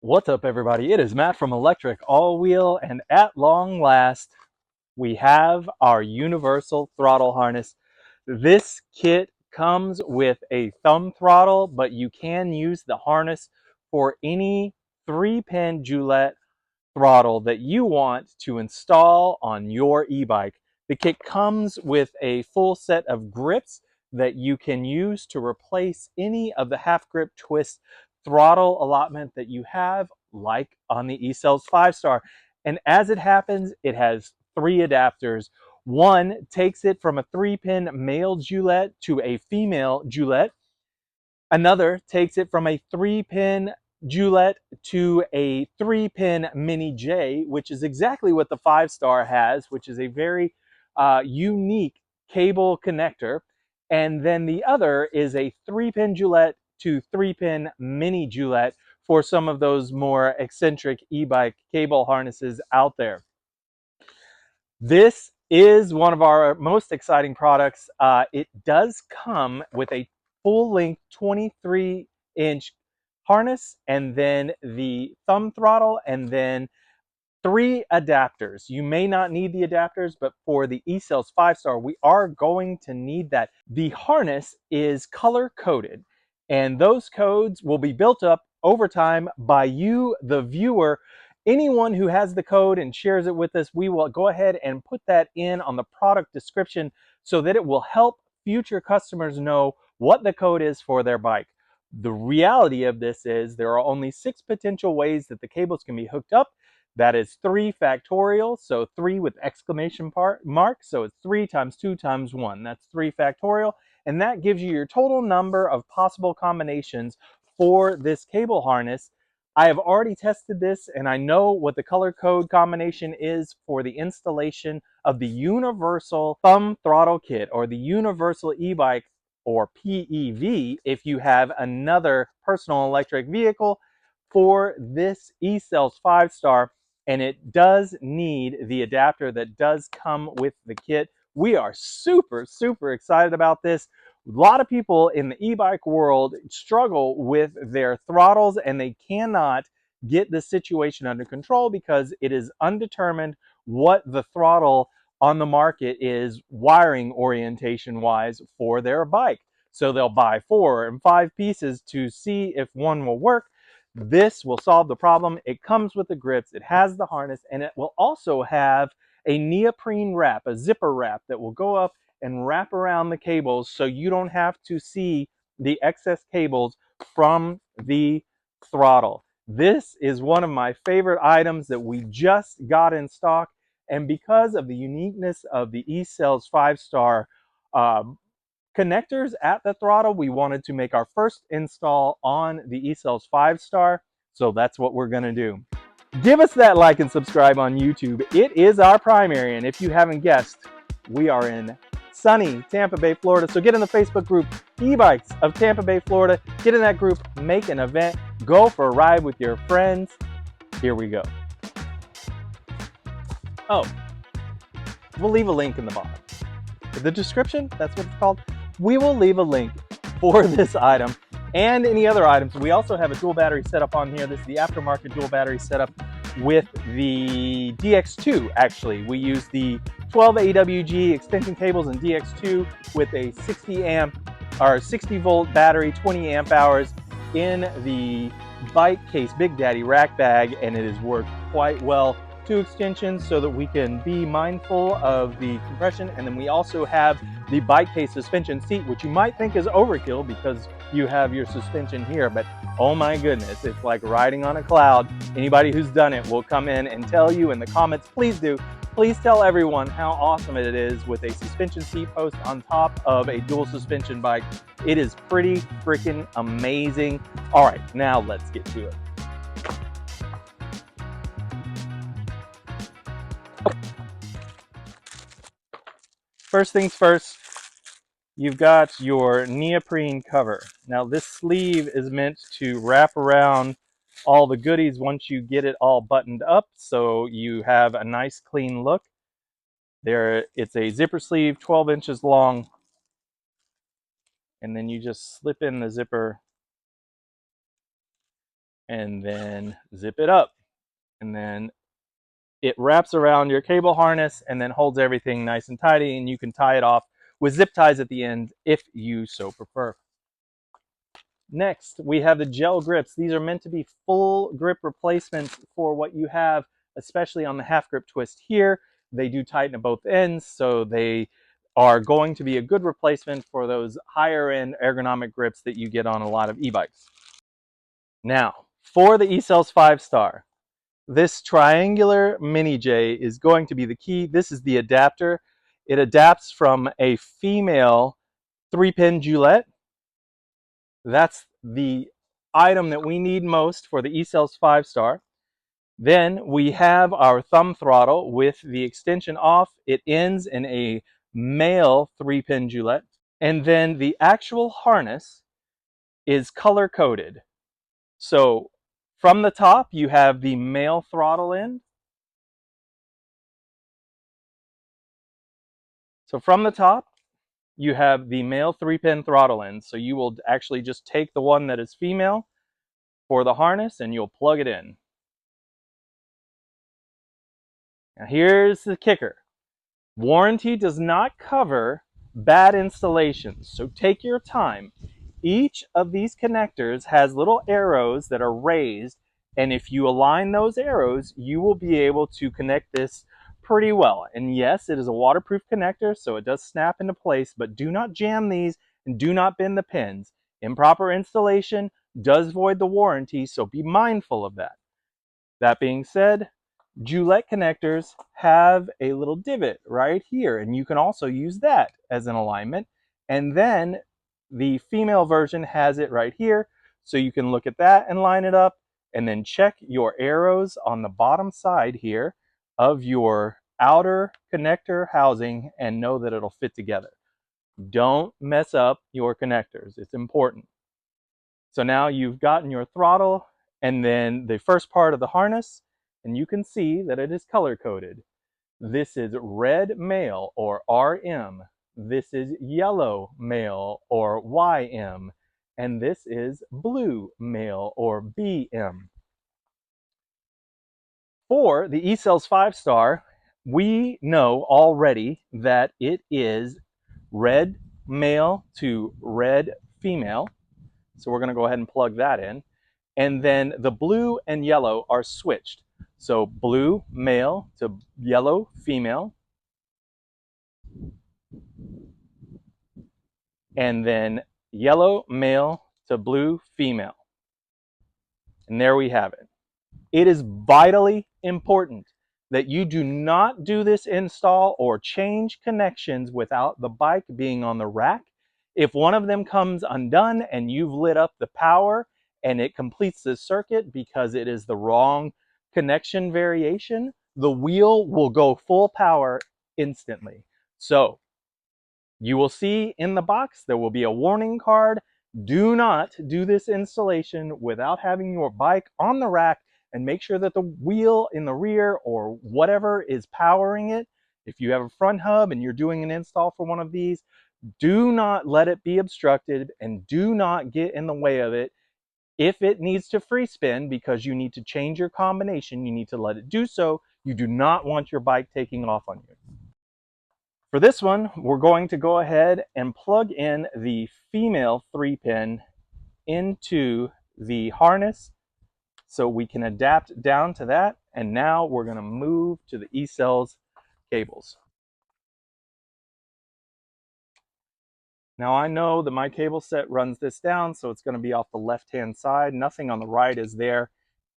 What's up, everybody? It is Matt from Electric All Wheel, and at long last, we have our universal throttle harness. This kit comes with a thumb throttle, but you can use the harness for any 3-pin Joulette throttle that you want to install on your e-bike. The kit comes with a full set of grips that you can use to replace any of the half grip twist throttle allotment that you have, like on the ECells 5-star. And as it happens, it has 3 adapters. One takes it from a 3-pin male Joulette to a female Joulette. Another takes it from a 3-pin Joulette to a 3-pin Mini J, which is exactly what the 5-star has, which is a very unique cable connector. And then the other is a 3-pin Joulette to 3-pin Mini Joulette for some of those more eccentric e-bike cable harnesses out there. This is one of our most exciting products. It does come with a full-length 23-inch harness, and then the thumb throttle, and then 3 adapters. You may not need the adapters, but for the ECells 5-star, we are going to need that. The harness is color-coded, and those codes will be built up over time by you, the viewer. Anyone who has the code and shares it with us, we will go ahead and put that in on the product description so that it will help future customers know what the code is for their bike. The reality of this is there are only 6 potential ways that the cables can be hooked up. That is 3 factorial, so 3 with exclamation mark, so it's 3 times 2 times 1. That's 3 factorial, and that gives you your total number of possible combinations for this cable harness. I have already tested this, and I know what the color code combination is for the installation of the Universal Thumb Throttle Kit, or the Universal E-Bike, or PEV, if you have another personal electric vehicle, for this ECells 5-star. And it does need the adapter that does come with the kit. We are super excited about this. A lot of people in the e-bike world struggle with their throttles, and they cannot get the situation under control because it is undetermined what the throttle on the market is wiring orientation wise for their bike. So they'll buy 4 and 5 pieces to see if one will work. This will solve the problem. It comes with the grips, it has the harness, and it will also have a neoprene wrap, a zipper wrap that will go up and wrap around the cables so you don't have to see the excess cables from the throttle. This is one of my favorite items that we just got in stock, and because of the uniqueness of the ECells 5-star connectors at the throttle, we wanted to make our first install on the ECells 5-star, so that's what we're going to do. Give us that like and subscribe on YouTube. It is our primary, and if you haven't guessed, we are in sunny Tampa Bay, Florida. So get in the Facebook group, E-Bikes of Tampa Bay, Florida. Get in that group, make an event, go for a ride with your friends. Here we go. Oh, we'll leave a link in the bottom. The description, that's what it's called. We will leave a link for this item and any other items. We also have a dual battery setup on here. This is the aftermarket dual battery setup with the DX2. Actually, we use the 12 AWG extension cables in DX2 with a 60 volt battery, 20 amp hours in the bike case Big Daddy rack bag, and it has worked quite well. 2 extensions so that we can be mindful of the compression. And then we also have the bike case suspension seat, which you might think is overkill because you have your suspension here, but oh my goodness, it's like riding on a cloud. Anybody who's done it will come in and tell you in the comments. Please do. Please tell everyone how awesome it is with a suspension seat post on top of a dual suspension bike. It is pretty freaking amazing. All right, now let's get to it. First things first, you've got your neoprene cover. Now this sleeve is meant to wrap around all the goodies once you get it all buttoned up, so you have a nice clean look. It's a zipper sleeve, 12 inches long, and then you just slip in the zipper and then zip it up. And then it wraps around your cable harness and then holds everything nice and tidy, and you can tie it off with zip ties at the end if you so prefer. Next, we have the gel grips. These are meant to be full grip replacements for what you have, especially on the half grip twist here. They do tighten at both ends, so they are going to be a good replacement for those higher end ergonomic grips that you get on a lot of e-bikes. Now, for the ECells 5-star, this triangular mini J is going to be the key. This is the adapter. It adapts from a female 3-pin Gillette. That's the item that we need most for the ECells 5-star. Then we have our thumb throttle with the extension off. It ends in a male 3-pin Gillette. And then the actual harness is color coded. So from the top, you have the male throttle end. So from the top, you have the male 3-pin throttle end. So you will actually just take the one that is female for the harness and you'll plug it in. Now here's the kicker. Warranty does not cover bad installations, so take your time. Each of these connectors has little arrows that are raised, and if you align those arrows, you will be able to connect this pretty well. And yes, it is a waterproof connector, so it does snap into place, but do not jam these and do not bend the pins. Improper installation does void the warranty, so be mindful of that. That being said, Gillette connectors have a little divot right here, and you can also use that as an alignment. And then the female version has it right here, so you can look at that and line it up, and then check your arrows on the bottom side here of your outer connector housing and know that it'll fit together. Don't mess up your connectors. It's important. So now you've gotten your throttle and then the first part of the harness, and you can see that it is color coded. This is red male or RM. This is yellow male or YM. And this is blue male or BM. For the ECells 5-star, we know already that it is red male to red female. So we're going to go ahead and plug that in. And then the blue and yellow are switched. So blue male to yellow female. And then yellow male to blue female. And there we have it. It is vitally important that you do not do this install or change connections without the bike being on the rack. If one of them comes undone and you've lit up the power and it completes the circuit because it is the wrong connection variation, the wheel will go full power instantly. So you will see in the box, there will be a warning card. Do not do this installation without having your bike on the rack, and make sure that the wheel in the rear or whatever is powering it. If you have a front hub and you're doing an install for one of these, do not let it be obstructed and do not get in the way of it. If it needs to free spin because you need to change your combination, you need to let it do so. You do not want your bike taking off on you. For this one, we're going to go ahead and plug in the female 3-pin into the harness so we can adapt down to that. And now we're going to move to the ECells cables. Now I know that my cable set runs this down, so it's going to be off the left-hand side. Nothing on the right is there.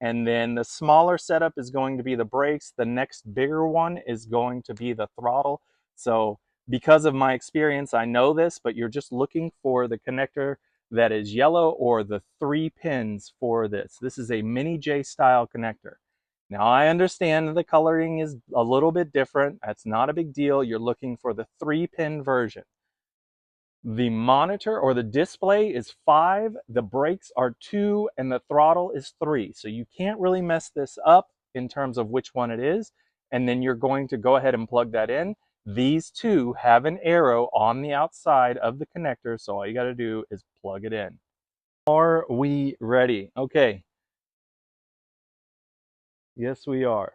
And then the smaller setup is going to be the brakes. The next bigger one is going to be the throttle. So because of my experience, I know this, but you're just looking for the connector that is yellow or the 3 pins for this. This is a mini J style connector. Now I understand the coloring is a little bit different. That's not a big deal. You're looking for the 3-pin version. The monitor or the display is 5, the brakes are 2, and the throttle is 3. So you can't really mess this up in terms of which one it is. And then you're going to go ahead and plug that in. These two have an arrow on the outside of the connector, so all you got to do is plug it in. Are we ready? Okay. Yes, we are.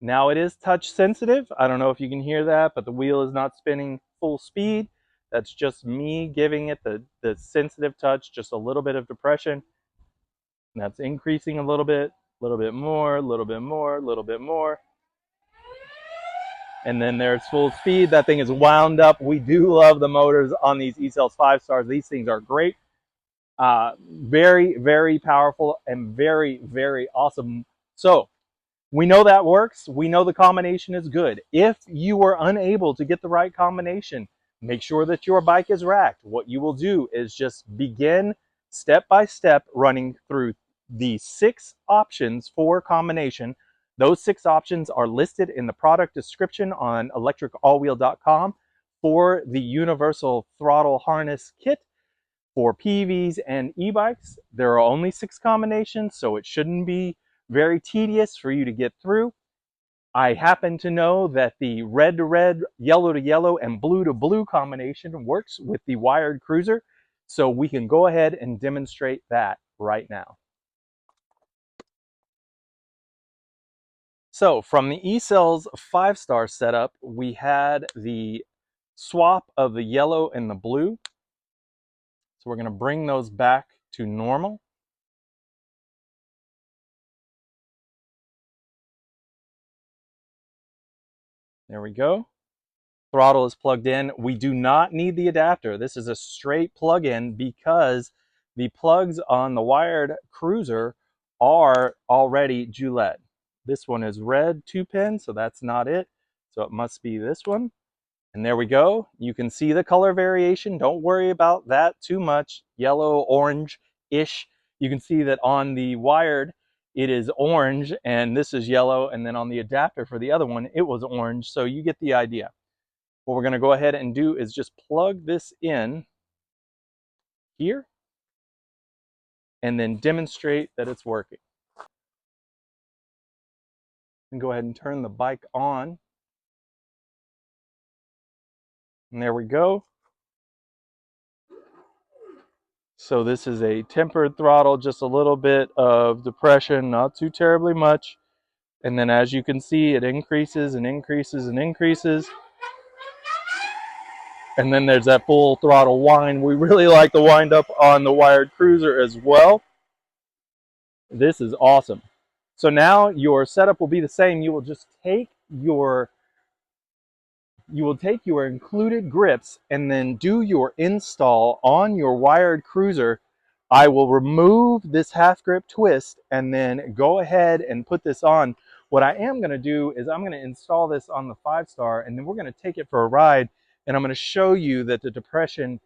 Now it is touch sensitive. I don't know if you can hear that, but the wheel is not spinning full speed. That's just me giving it the sensitive touch, just a little bit of depression. And that's increasing a little bit more, a little bit more, a little bit more. And then there's full speed. That thing is wound up. We do love the motors on these ECells 5 stars. These things are great. Very, very powerful and very, very awesome. So we know that works. We know the combination is good. If you were unable to get the right combination, make sure that your bike is racked. What you will do is just begin step by step running through the 6 options for combination. Those 6 options are listed in the product description on electricallwheel.com for the universal throttle harness kit. For PVs and e-bikes, there are only 6 combinations, so it shouldn't be very tedious for you to get through. I happen to know that the red to red, yellow to yellow, and blue to blue combination works with the wired cruiser, so we can go ahead and demonstrate that right now. So from the ECells 5-star setup, we had the swap of the yellow and the blue. So we're going to bring those back to normal. There we go. Throttle is plugged in. We do not need the adapter. This is a straight plug-in because the plugs on the wired cruiser are already Gillette. This one is red 2-pin, so that's not it. So it must be this one. And there we go. You can see the color variation. Don't worry about that too much. Yellow, orange-ish. You can see that on the wired, it is orange, and this is yellow. And then on the adapter for the other one, it was orange. So you get the idea. What we're going to go ahead and do is just plug this in here and then demonstrate that it's working. And go ahead and turn the bike on. And there we go. So this is a tempered throttle, just a little bit of depression, not too terribly much. And then as you can see, it increases and increases and increases. And then there's that full throttle wind. We really like the wind up on the wired cruiser as well. This is awesome. So now your setup will be the same. You will just take your included grips and then do your install on your wired cruiser. I will remove this half grip twist and then go ahead and put this on. What I am going to do is I'm going to install this on the 5-star, and then we're going to take it for a ride, and I'm going to show you that the depression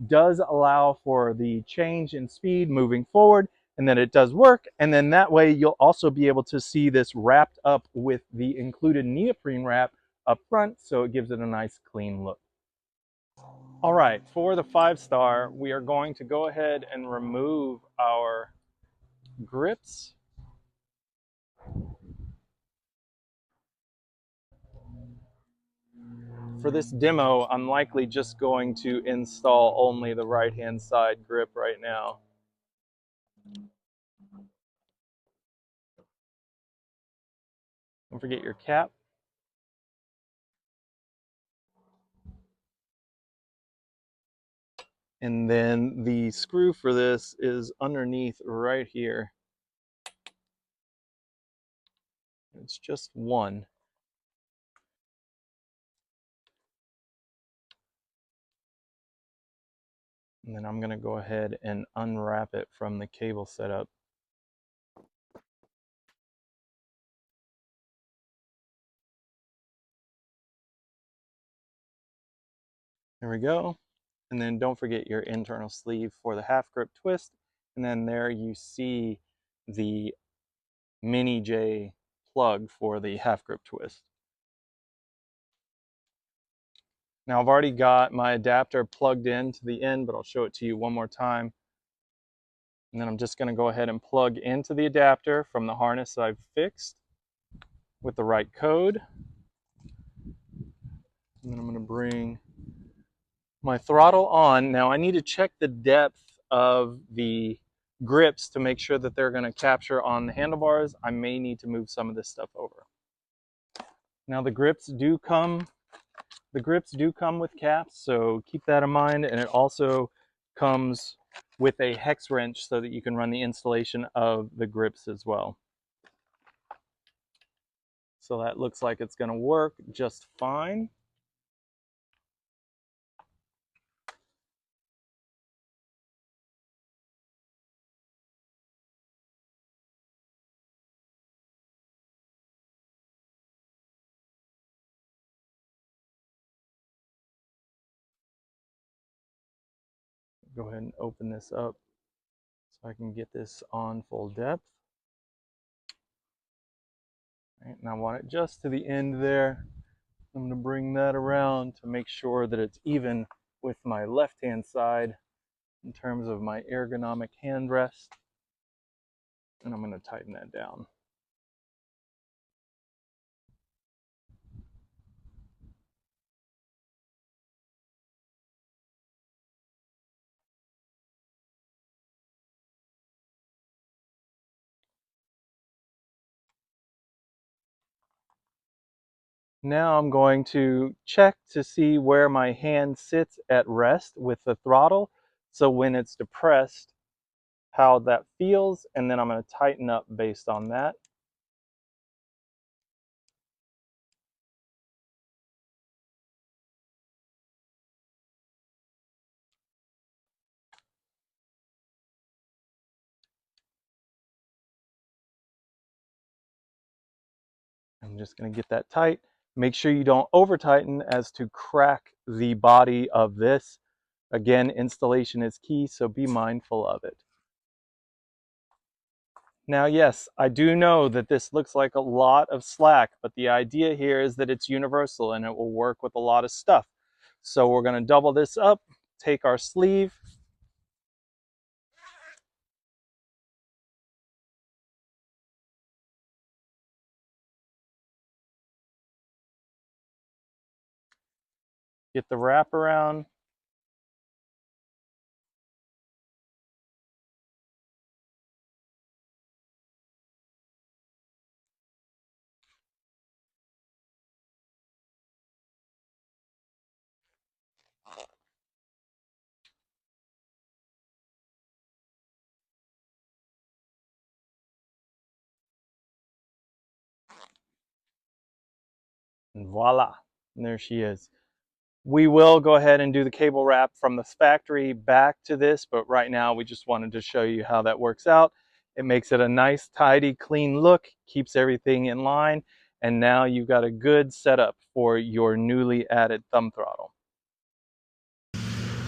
does allow for the change in speed moving forward, and that it does work. And then that way you'll also be able to see this wrapped up with the included neoprene wrap up front, so it gives it a nice clean look. All right, for the 5-star, we are going to go ahead and remove our grips. For this demo, I'm likely just going to install only the right-hand side grip right now. Don't forget your cap. And then the screw for this is underneath right here. It's just one. And then I'm going to go ahead and unwrap it from the cable setup. There we go. And then don't forget your internal sleeve for the half grip twist. And then there you see the mini J plug for the half grip twist. Now I've already got my adapter plugged in to the end, but I'll show it to you one more time. And then I'm just going to go ahead and plug into the adapter from the harness I've fixed with the right code. And then I'm going to bring my throttle on. Now I need to check the depth of the grips to make sure that they're going to capture on the handlebars, I may need to move some of this stuff over. Now the grips do come with caps, so keep that in mind, and it also comes with a hex wrench so that you can run the installation of the grips as well. So that looks like it's going to work just fine. Go ahead and open this up so I can get this on full depth. All right, and I want it just to the end there. I'm going to bring that around to make sure that it's even with my left-hand side in terms of my ergonomic hand rest. And I'm going to tighten that down. Now I'm going to check to see where my hand sits at rest with the throttle. So when it's depressed, how that feels, and then I'm going to tighten up based on that. I'm just going to get that tight. Make sure you don't over tighten as to crack the body of this. Again, installation is key, so be mindful of it. Now, yes, I do know that this looks like a lot of slack, but the idea here is that it's universal and it will work with a lot of stuff. So we're going to double this up, take our sleeve, get the wrap around, and voila, and there she is. We will go ahead and do the cable wrap from the factory back to this, but right now we just wanted to show you how that works out. It makes it a nice, tidy, clean look, keeps everything in line, and now you've got a good setup for your newly added thumb throttle.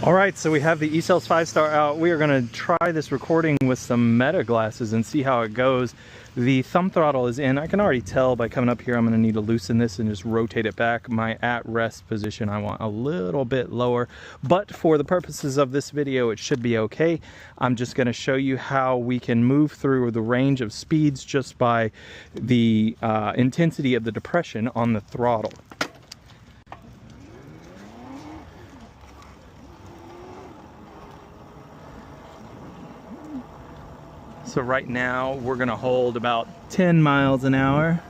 All right, so we have the ECells 5-star out. We are going to try this recording with some meta glasses and see how it goes. The thumb throttle is in. I can already tell by coming up here I'm going to need to loosen this and just rotate it back. My at-rest position I want a little bit lower, but for the purposes of this video it should be okay. I'm just going to show you how we can move through the range of speeds just by the intensity of the depression on the throttle. So right now we're gonna hold about 10 miles an hour.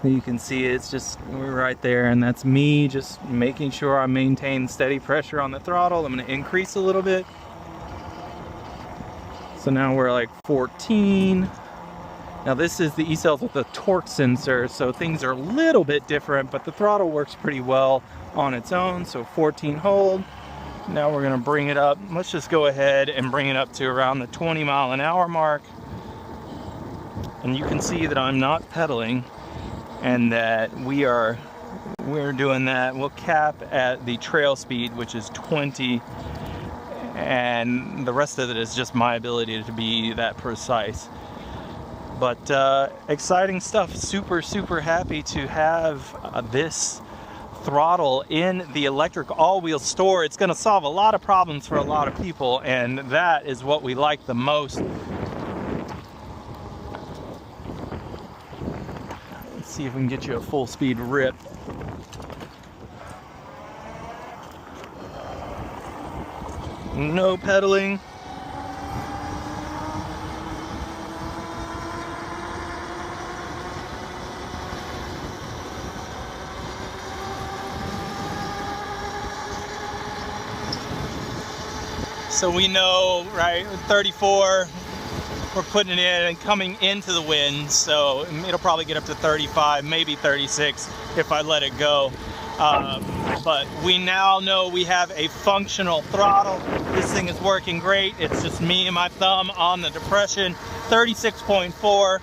You can see it's just right there, and that's me just making sure I maintain steady pressure on the throttle. I'm gonna increase a little bit. So now we're like 14. Now this is the ECells with the torque sensor, so things are a little bit different, but the throttle works pretty well on its own. So 14 hold. Now we're gonna bring it up. Let's just go ahead and bring it up to around the 20 mile an hour mark. And you can see that I'm not pedaling and that we're doing that. We'll cap at the trail speed, which is 20. And the rest of it is just my ability to be that precise. But exciting stuff. Super, super happy to have this throttle in the electric all-wheel store. It's going to solve a lot of problems for a lot of people, and that is what we like the most. Let's see if we can get you a full speed rip. No pedaling. So we know, right, 34, we're putting it in and coming into the wind, so it'll probably get up to 35, maybe 36 if I let it go. But we now know we have a functional throttle. This thing is working great. It's just me and my thumb on the depression, 36.4.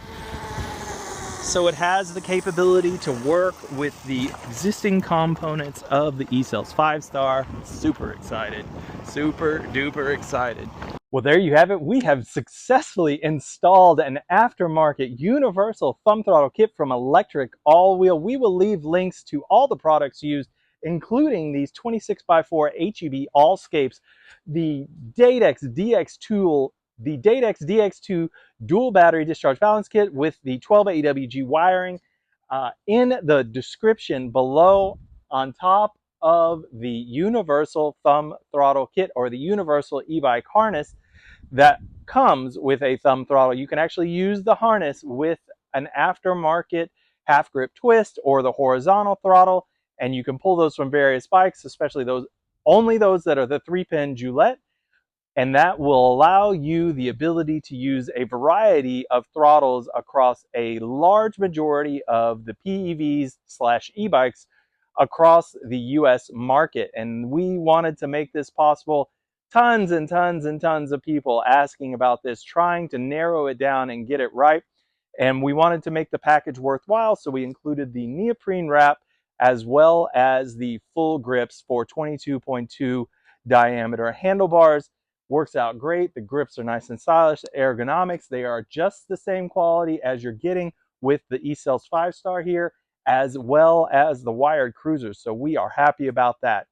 So it has the capability to work with the existing components of the ECells 5-star. Super excited, super duper excited. Well, there you have it. We have successfully installed an aftermarket universal thumb throttle kit from Electric All Wheel. We will leave links to all the products used, including these 26x4 HEB Allscapes, the Datex DX2 dual battery discharge balance kit with the 12 AWG wiring in the description below, on top of the universal thumb throttle kit, or the universal e-bike harness that comes with a thumb throttle. You can actually use the harness with an aftermarket half grip twist or the horizontal throttle, and you can pull those from various bikes, especially only those that are the 3-pin Joulette, and that will allow you the ability to use a variety of throttles across a large majority of the PEVs/e-bikes across the US market. And we wanted to make this possible. Tons and tons and tons of people asking about this, trying to narrow it down and get it right. And we wanted to make the package worthwhile, so we included the neoprene wrap as well as the full grips for 22.2 diameter handlebars. Works out great. The grips are nice and stylish. Ergonomics, they are just the same quality as you're getting with the ECells 5-star here, as well as the wired cruisers. So we are happy about that.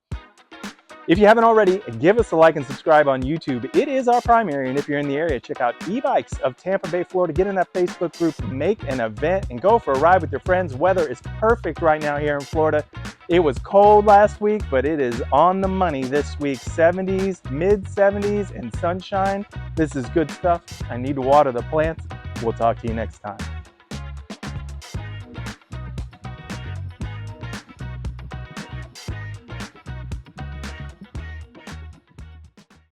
If you haven't already, give us a like and subscribe on YouTube. It is our primary, and if you're in the area, check out E-Bikes of Tampa Bay, Florida. Get in that Facebook group, make an event, and go for a ride with your friends. Weather is perfect right now here in Florida. It was cold last week, but it is on the money this week. 70s, mid-70s, and sunshine. This is good stuff. I need to water the plants. We'll talk to you next time.